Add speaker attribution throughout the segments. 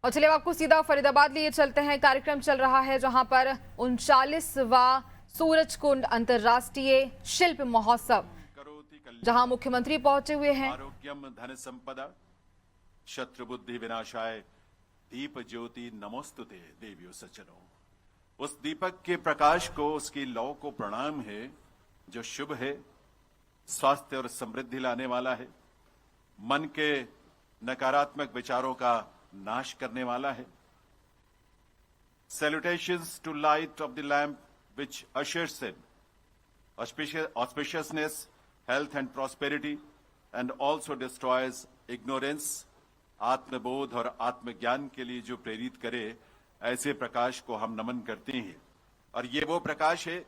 Speaker 1: और चलिए आपको सीधा फरीदाबाद लिए चलते हैं। कार्यक्रम चल रहा है जहां पर 39वां सूरजकुंड अंतर्राष्ट्रीय शिल्प महोत्सव, जहां मुख्यमंत्री पहुंचे हुए हैं।
Speaker 2: आरोग्यम धन संपदा शत्रु बुद्धि विनाशाय दीप ज्योति नमोस्तुते देवियों सज्जनों। उस दीपक के प्रकाश को, उसकी लौ को प्रणाम है जो शुभ है, स्वास्थ्य और समृद्धि लाने वाला है, मन के नकारात्मक विचारों का नाश करने वाला है। Salutations to light of the lamp which ushers in auspiciousness, health and prosperity and also destroys ignorance। आत्मबोध और आत्मज्ञान के लिए जो प्रेरित करे, ऐसे प्रकाश को हम नमन करते हैं। और ये वो प्रकाश है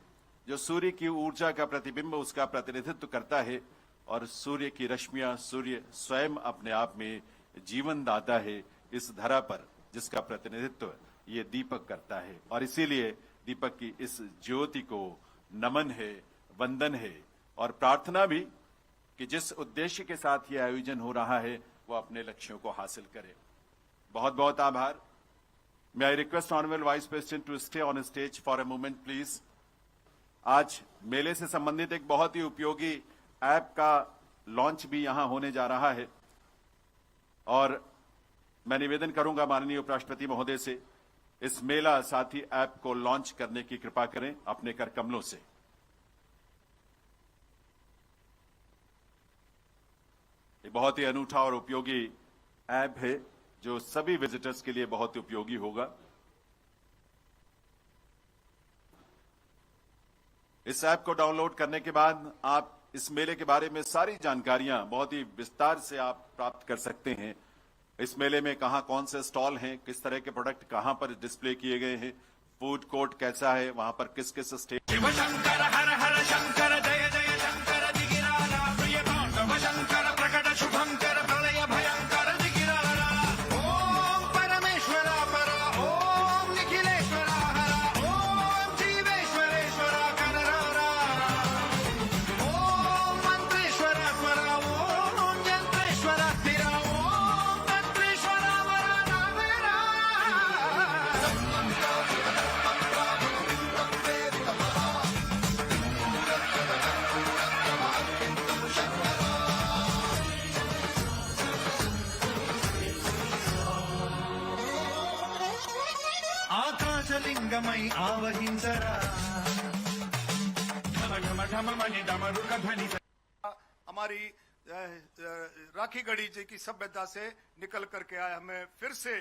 Speaker 2: जो सूर्य की ऊर्जा का प्रतिबिंब, उसका प्रतिनिधित्व करता है। और सूर्य की रश्मियां, सूर्य स्वयं अपने आप में जीवन दाता है इस धरा पर, जिसका प्रतिनिधित्व ये दीपक करता है। और इसीलिए दीपक की इस ज्योति को नमन है, वंदन है और प्रार्थना भी कि जिस उद्देश्य के साथ ये आयोजन हो रहा है वो अपने लक्ष्यों को हासिल करे। बहुत बहुत आभार। May I request Honorable Vice President to stay on stage for a moment, please। आज मेले से संबंधित एक बहुत ही उपयोगी ऐप का लॉन्च भी यहां होने जा रहा है और मैं निवेदन करूंगा माननीय उपराष्ट्रपति महोदय से, इस मेला साथी ऐप को लॉन्च करने की कृपा करें अपने कर कमलों से। ये बहुत ही अनूठा और उपयोगी ऐप है जो सभी विजिटर्स के लिए बहुत उपयोगी होगा। इस ऐप को डाउनलोड करने के बाद आप इस मेले के बारे में सारी जानकारियां बहुत ही विस्तार से आप प्राप्त कर सकते हैं। इस मेले में कहां कौन से स्टॉल हैं, किस तरह के प्रोडक्ट कहां पर डिस्प्ले किए गए हैं, फूड कोर्ट कैसा है, वहां पर किस किस स्टेज।
Speaker 3: शिव शंकर हर हर शंकर जय जय शंकर दिगिराला प्रिय पांडव शंकर प्रकट शुभंकर प्रलय भयंकर दिगिराला। ओम परमेश्वरा परा ओम निखिलेश्वरा हरा ओम जीवेश्वरेश्वरा कनरारा ओम मंत्रेश्वरा स्वरा ओम यंत्रेश्वरा स्थिरा ओम तंत्रेश्वरा वरा नामेरा। आकाशलिंगमयि आवहिंसरा ढम ढम ढम मणि डमरुक ध्वनि।
Speaker 4: हमारी राखी गढ़ी जी की सभ्यता से निकल करके आए। हमें फिर से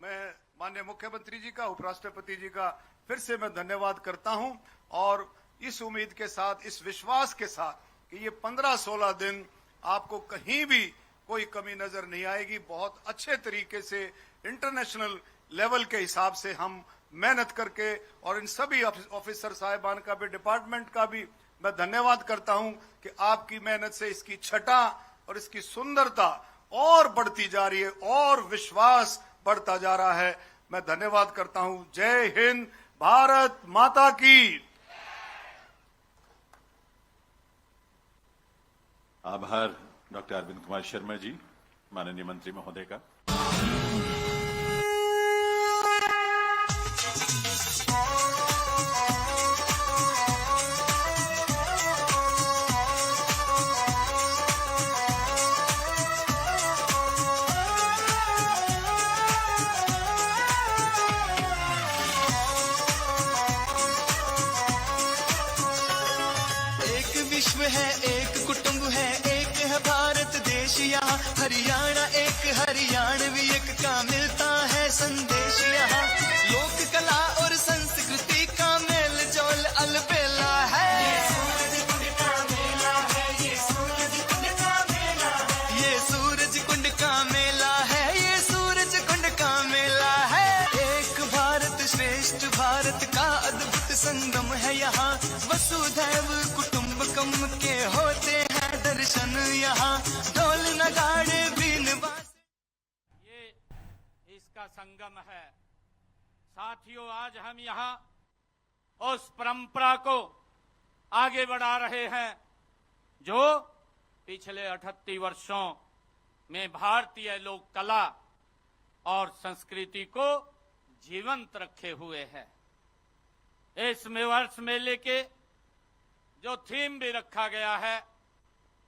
Speaker 4: मैं माननीय मुख्यमंत्री जी का, उपराष्ट्रपति जी का फिर से मैं धन्यवाद करता हूं और इस उम्मीद के साथ, इस विश्वास के साथ कि ये 15-16 दिन आपको कहीं भी कोई कमी नजर नहीं आएगी। बहुत अच्छे तरीके से इंटरनेशनल लेवल के हिसाब से हम मेहनत करके, और इन सभी ऑफिसर साहिबान का भी, डिपार्टमेंट का भी मैं धन्यवाद करता हूं कि आपकी मेहनत से इसकी छटा और इसकी सुंदरता और बढ़ती जा रही है और विश्वास बढ़ता जा रहा है। मैं धन्यवाद करता हूं। जय हिंद, भारत माता की।
Speaker 2: आभार डॉक्टर अरविंद कुमार शर्मा जी, माननीय मंत्री महोदय का।
Speaker 5: विश्व है, एक कुटुंब है, एक है भारत देश। यहाँ हरियाणा एक, हरियाणवी एक का मिलता है संदेश। यहाँ लोक कला और संस्कृति का मेल जोल अलबेला है। ये सूरज कुंड का मेला है, ये सूरज कुंड का मेला है, ये सूरज कुंड का मेला है, ये सूरज कुंड का मेला है। एक भारत श्रेष्ठ भारत का अद्भुत संगम है यहाँ। वसुधैव कुटुंबकम के होते हैं दर्शन यहाँ। ढोल नगाड़े बीन
Speaker 6: ये इसका संगम है। साथियों, आज हम यहाँ उस परंपरा को आगे बढ़ा रहे हैं जो पिछले 38 वर्षों में भारतीय लोक कला और संस्कृति को जीवंत रखे हुए है। इस वर्ष मेले के जो थीम भी रखा गया है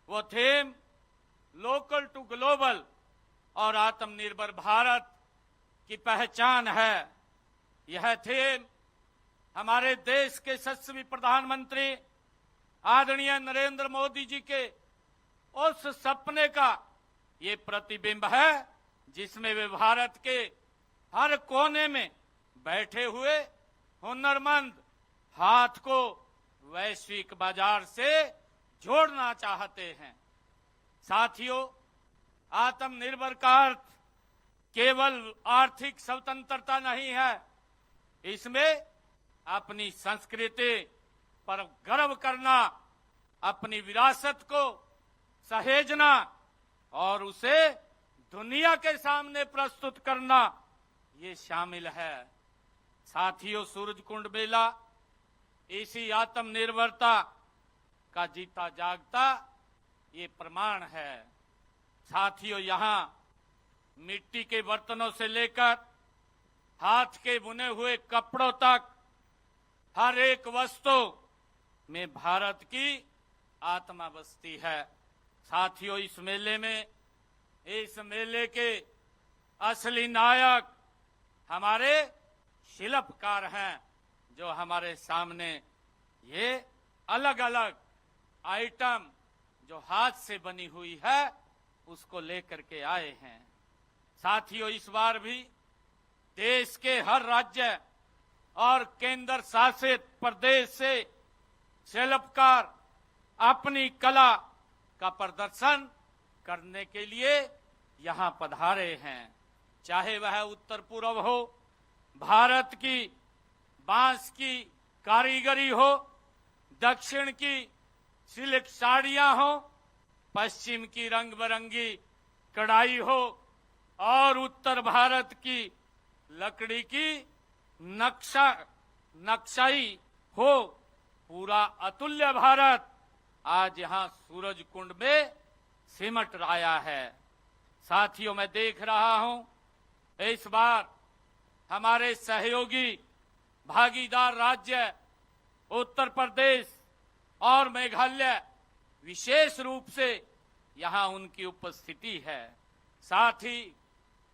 Speaker 6: वो थीम लोकल टू ग्लोबल और आत्मनिर्भर भारत की पहचान है। यह थीम हमारे देश के यशस्वी प्रधानमंत्री आदरणीय नरेंद्र मोदी जी के उस सपने का ये प्रतिबिंब है जिसमें वे भारत के हर कोने में बैठे हुए हुनरमंद हाथ को वैश्विक बाजार से जोड़ना चाहते हैं। साथियों, आत्मनिर्भर का अर्थ केवल आर्थिक स्वतंत्रता नहीं है, इसमें अपनी संस्कृति पर गर्व करना, अपनी विरासत को सहेजना और उसे दुनिया के सामने प्रस्तुत करना ये शामिल है। साथियों, सूरजकुंड मेला इसी आत्मनिर्भरता का जीता जागता ये प्रमाण है। साथियों, यहाँ मिट्टी के बर्तनों से लेकर हाथ के बुने हुए कपड़ों तक हर एक वस्तु में भारत की आत्मा बसती है। साथियों, इस मेले के असली नायक हमारे शिल्पकार हैं, जो हमारे सामने ये अलग अलग आइटम जो हाथ से बनी हुई है उसको लेकर के आए हैं। साथियों, इस बार भी देश के हर राज्य और केंद्र शासित प्रदेश से शिल्पकार अपनी कला का प्रदर्शन करने के लिए यहाँ पधारे हैं। चाहे वह उत्तर पूर्व हो, भारत की बांस की कारीगरी हो, दक्षिण की सिल्क साड़ियां हो, पश्चिम की रंग बिरंगी कढ़ाई हो और उत्तर भारत की लकड़ी की नक्शाई हो, पूरा अतुल्य भारत आज यहाँ सूरज कुंड में सिमट आया है। साथियों, मैं देख रहा हूं इस बार हमारे सहयोगी भागीदार राज्य उत्तर प्रदेश और मेघालय विशेष रूप से यहाँ उनकी उपस्थिति है। साथ ही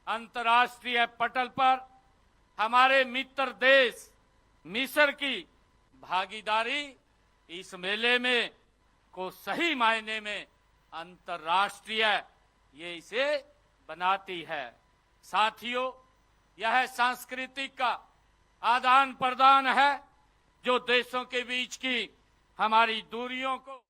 Speaker 6: अंतर्राष्ट्रीय पटल पर हमारे मित्र देश मिस्र की भागीदारी इस मेले में को सही मायने में अंतर्राष्ट्रीय ये इसे बनाती है। साथियों, यह सांस्कृतिक का आदान प्रदान है जो देशों के बीच की हमारी दूरियों को